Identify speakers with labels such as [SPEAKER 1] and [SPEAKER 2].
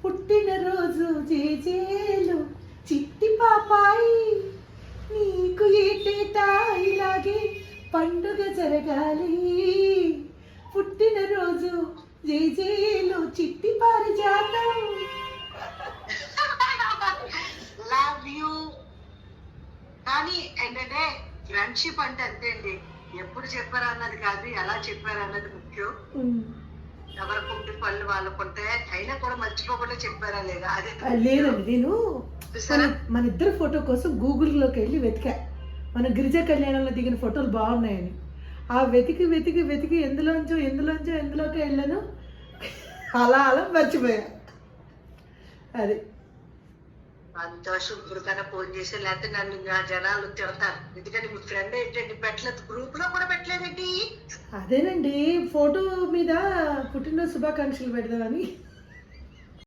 [SPEAKER 1] పుట్టినరోజు జేజేలు చిట్టి పాపాయి, నీకు ఏటేటా ఇలాగే పండుగ జరగాలి. పుట్టినరోజు జేజేలు చిట్టి పారిజాతం.
[SPEAKER 2] Love you. కానీ ఏంటంటే ఫ్రెండ్షిప్ అంటే అంతే అండి, ఎప్పుడు చెప్పారు అన్నది కాదు, ఎలా చెప్పారు అన్నది ముఖ్యం. ఎవరి పుట్టి పళ్ళు వాళ్ళకుంటే అయినా కూడా మర్చిపోకుండా చెప్పారా లేదా అదే.
[SPEAKER 1] లేదండి, నేను మన ఇద్దరు ఫోటో కోసం గూగుల్లోకి వెళ్ళి వెతికా, మన గిరిజా కళ్యాణంలో దిగిన ఫోటోలు బాగున్నాయని. ఆ వెతికి వెతికి వెతికి ఎందులోకి వెళ్ళాను, అలా మర్చిపోయా. అది
[SPEAKER 2] సంతోషం. ఇప్పుడుకన్నా ఫోన్ చేసి లేకపోతే నన్ను నా జనాలు తిడతారు, ఎందుకంటే మీ ఫ్రెండ్ ఏంటండి పెట్టలేదు, గ్రూప్ లో కూడా పెట్టలేదండి.
[SPEAKER 1] అదేనండి, ఫోటో మీద పుట్టినరోజు శుభాకాంక్షలు పెడదామని.